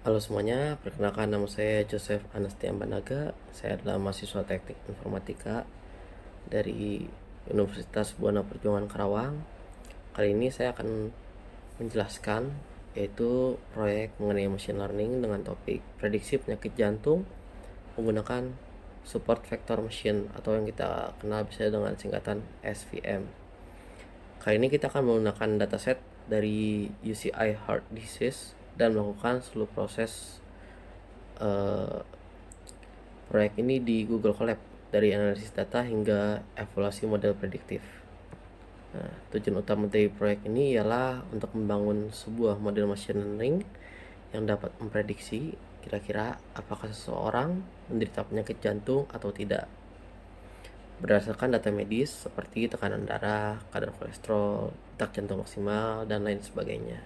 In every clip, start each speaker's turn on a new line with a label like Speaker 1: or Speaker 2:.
Speaker 1: Halo semuanya, perkenalkan nama saya Joseph Anastia Banaga. Saya adalah mahasiswa Teknik Informatika dari Universitas Buana Perjuangan Karawang. Kali ini saya akan menjelaskan yaitu proyek mengenai machine learning dengan topik prediksi penyakit jantung menggunakan support vector machine atau yang kita kenal biasanya dengan singkatan SVM. Kali ini kita akan menggunakan dataset dari UCI Heart Disease dan melakukan seluruh proses uh, proyek ini di Google Colab, dari analisis data hingga evaluasi model prediktif. Nah, tujuan utama dari proyek ini ialah untuk membangun sebuah model machine learning yang dapat memprediksi kira-kira apakah seseorang menderita penyakit jantung atau tidak berdasarkan data medis seperti tekanan darah, kadar kolesterol, detak jantung maksimal, dan lain sebagainya.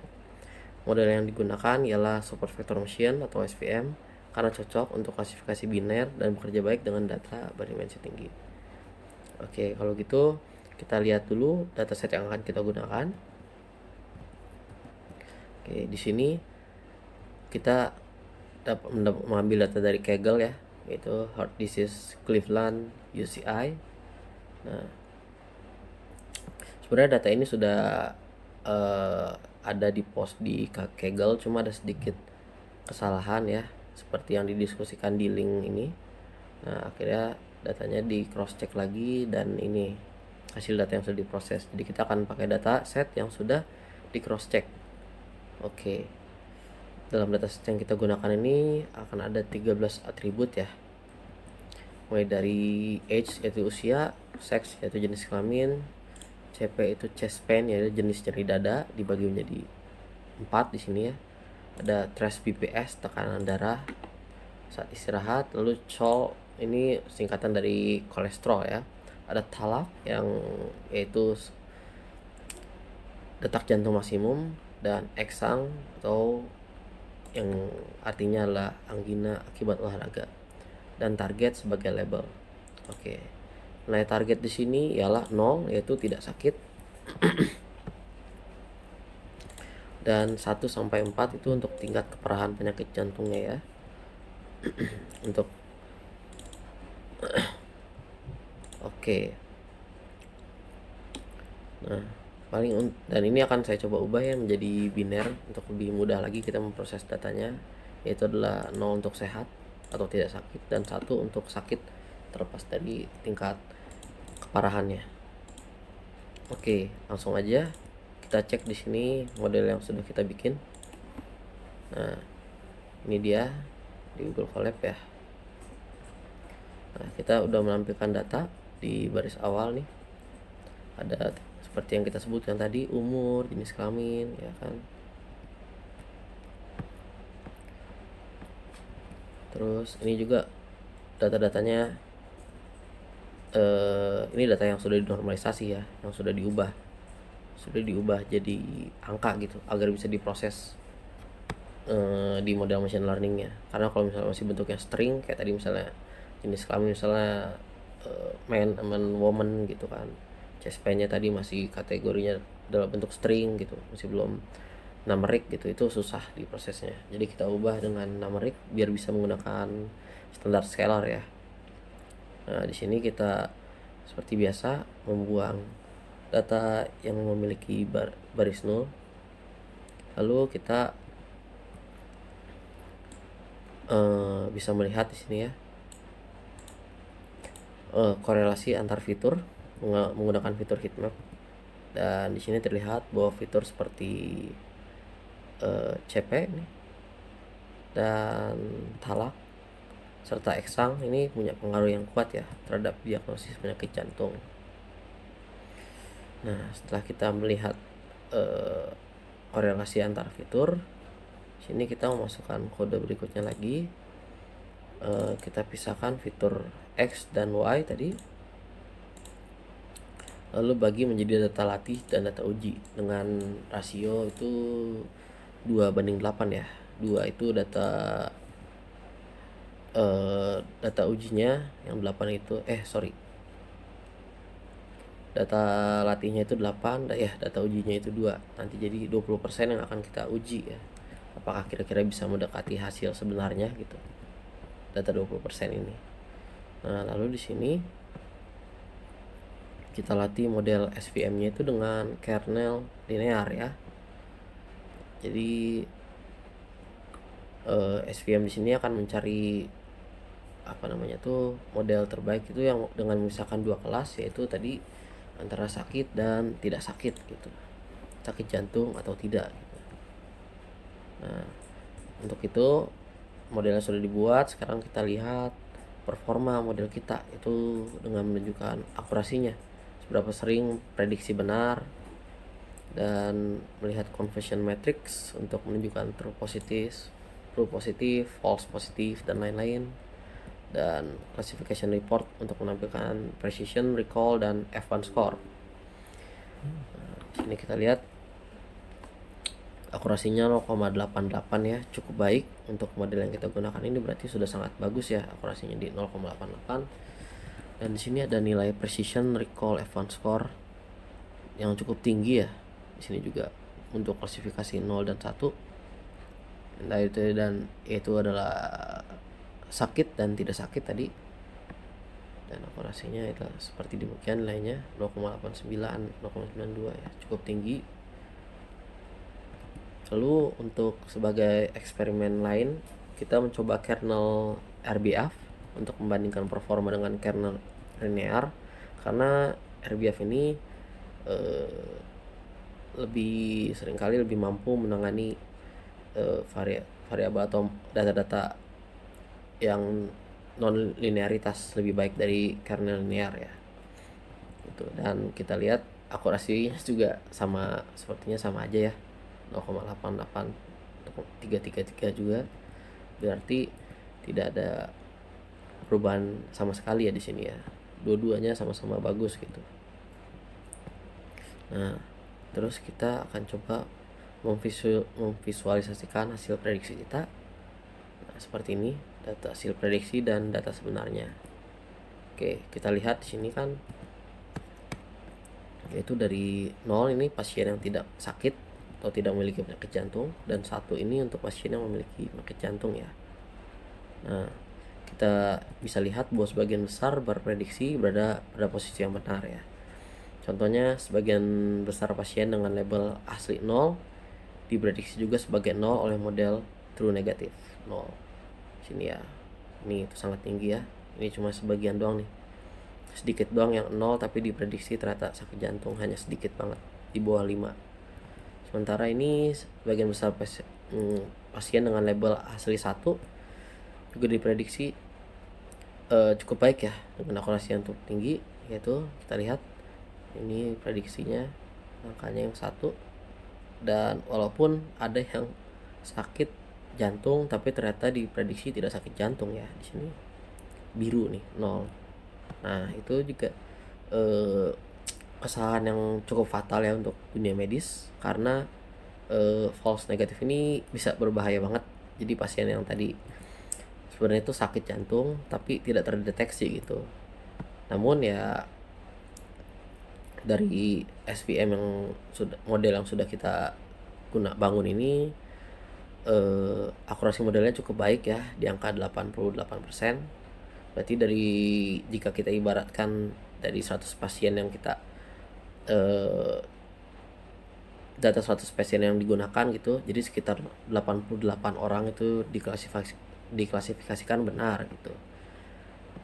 Speaker 1: Model yang digunakan ialah Support Vector Machine atau SVM karena cocok untuk klasifikasi biner dan bekerja baik dengan data berdimensi tinggi. Oke, kalau gitu kita lihat dulu dataset yang akan kita gunakan. Oke, di sini kita dapat mengambil data dari Kaggle ya, yaitu Heart Disease Cleveland UCI. Nah, sebenarnya data ini sudah ada di post di Kaggle, cuma ada sedikit kesalahan ya, seperti yang didiskusikan di link ini. Nah, akhirnya datanya di cross check lagi dan ini hasil data yang sudah diproses. Jadi kita akan pakai data set yang sudah di cross check. Oke. Dalam data set yang kita gunakan ini akan ada 13 atribut ya. Mulai dari age yaitu usia, sex yaitu jenis kelamin, CP itu chest pain yaitu jenis nyeri dada, dibagi menjadi 4 di sini ya. Ada thresh BPS tekanan darah saat istirahat, lalu CHOL ini singkatan dari kolesterol ya. Ada TALAK yang yaitu detak jantung maksimum, dan eksang atau yang artinya adalah anggina akibat olahraga, dan target sebagai label. Oke. Nah, target di sini ialah 0 yaitu tidak sakit. Dan 1 sampai 4 itu untuk tingkat keparahan penyakit jantungnya ya. Untuk oke. Nah, dan ini akan saya coba ubah ya menjadi biner untuk lebih mudah lagi kita memproses datanya, yaitu adalah 0 untuk sehat atau tidak sakit dan 1 untuk sakit terlepas dari tingkat keparahannya. Oke, langsung aja kita cek di sini model yang sudah kita bikin. Nah, ini dia di Google Colab ya. Nah, kita udah menampilkan data di baris awal nih. Ada seperti yang kita sebutkan tadi, umur, jenis kelamin ya kan. Terus ini juga data-datanya, ini data yang sudah dinormalisasi ya, yang sudah diubah jadi angka gitu agar bisa diproses di model machine learningnya. Karena kalau misalnya masih bentuknya string kayak tadi, misalnya jenis kelamin misalnya man and woman gitu kan, chest pain-nya tadi masih kategorinya dalam bentuk string gitu, masih belum numeric gitu, itu susah diprosesnya. Jadi kita ubah dengan numeric biar bisa menggunakan standar scalar ya. Nah, di sini kita seperti biasa membuang data yang memiliki baris 0. Lalu kita bisa melihat di sini ya korelasi antar fitur menggunakan fitur heatmap, dan di sini terlihat bahwa fitur seperti CP ini dan talak serta eksang ini punya pengaruh yang kuat ya terhadap diagnosis penyakit jantung. Nah, setelah kita melihat korelasi antar fitur, sini kita memasukkan kode berikutnya lagi. Kita pisahkan fitur X dan Y tadi, lalu bagi menjadi data latih dan data uji dengan rasio itu 2:8 ya. 2 itu data ujinya, yang 8 itu data latihnya itu 8 ya, data ujinya itu 2. Nanti jadi 20% yang akan kita uji ya. apakah kira-kira bisa mendekati hasil sebenarnya gitu, data 20% ini. Nah, lalu di sini kita latih model SVM-nya itu dengan kernel linear ya. Jadi SVM di sini akan mencari model terbaik itu yang dengan misalkan dua kelas, yaitu tadi antara sakit dan tidak sakit gitu, sakit jantung atau tidak gitu. Nah, untuk itu modelnya sudah dibuat. Sekarang kita lihat performa model kita itu dengan menunjukkan akurasinya, seberapa sering prediksi benar, dan melihat conversion matrix untuk menunjukkan true positif, false positif, dan lain-lain, dan classification report untuk menampilkan precision, recall, dan F1 score. Nah, sini kita lihat akurasinya 0,88 ya, cukup baik untuk model yang kita gunakan ini, berarti sudah sangat bagus ya akurasinya di 0,88. Dan di sini ada nilai precision, recall, F1 score yang cukup tinggi ya. Di sini juga untuk klasifikasi 0 dan 1. Dan itu adalah sakit dan tidak sakit tadi. Dan akurasinya itu seperti demikian nilainya, 0,89, 0,92 ya, cukup tinggi. Lalu untuk sebagai eksperimen lain, kita mencoba kernel RBF untuk membandingkan performa dengan kernel linear, karena RBF ini seringkali lebih mampu menangani variabel atau data-data yang non linearitas lebih baik dari kernel linear ya. Gitu. Dan kita lihat akurasinya juga sepertinya sama aja ya, 0,88, 333 juga. Berarti tidak ada perubahan sama sekali ya di sini ya. Dua-duanya sama-sama bagus gitu. Nah, terus kita akan coba memvisualisasikan hasil prediksi kita. Nah, seperti ini, data hasil prediksi dan data sebenarnya. Oke, kita lihat di sini kan, yaitu dari 0 ini pasien yang tidak sakit atau tidak memiliki penyakit jantung, dan 1 ini untuk pasien yang memiliki penyakit jantung ya. Nah, kita bisa lihat bahwa sebagian besar berprediksi berada pada posisi yang benar ya. Contohnya, sebagian besar pasien dengan label asli 0 diprediksi juga sebagai 0 oleh model true negatif 0. Sini ya, ini itu sangat tinggi ya. Ini cuma sebagian doang nih, sedikit doang yang 0, tapi diprediksi ternyata sakit jantung hanya sedikit banget, di bawah 5. Sementara ini sebagian besar pasien dengan label asli 1 juga diprediksi cukup baik ya, dengan akurasi yang cukup tinggi, yaitu kita lihat ini prediksinya angkanya yang 1. Dan walaupun ada yang sakit jantung, tapi ternyata diprediksi tidak sakit jantung ya. Di sini biru nih, 0. Nah, itu juga kesalahan yang cukup fatal ya untuk dunia medis, karena false negatif ini bisa berbahaya banget. Jadi pasien yang tadi sebenarnya itu sakit jantung tapi tidak terdeteksi gitu. Namun ya dari SVM yang model yang sudah kita bangun ini, akurasi modelnya cukup baik ya, di angka 88%. Berarti jika kita ibaratkan dari 100 pasien yang kita data 100 pasien yang digunakan gitu, jadi sekitar 88 orang itu diklasifikasikan benar gitu.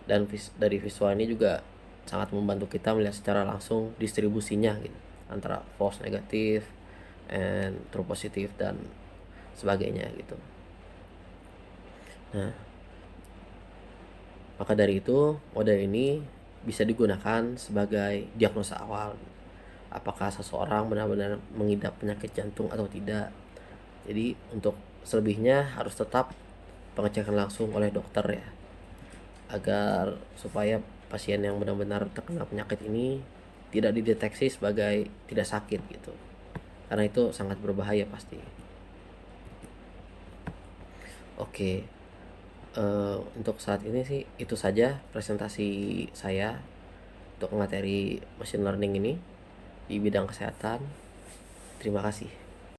Speaker 1: Dan dari visual ini juga sangat membantu kita melihat secara langsung distribusinya gitu, antara false negatif and true positif dan sebagainya gitu. Nah, maka dari itu model ini bisa digunakan sebagai diagnosa awal, apakah seseorang benar-benar mengidap penyakit jantung atau tidak. Jadi untuk selebihnya harus tetap pengecekan langsung oleh dokter ya, agar supaya pasien yang benar-benar terkena penyakit ini tidak dideteksi sebagai tidak sakit gitu, karena itu sangat berbahaya pasti. Oke, untuk saat ini sih itu saja presentasi saya untuk materi machine learning ini di bidang kesehatan. Terima kasih.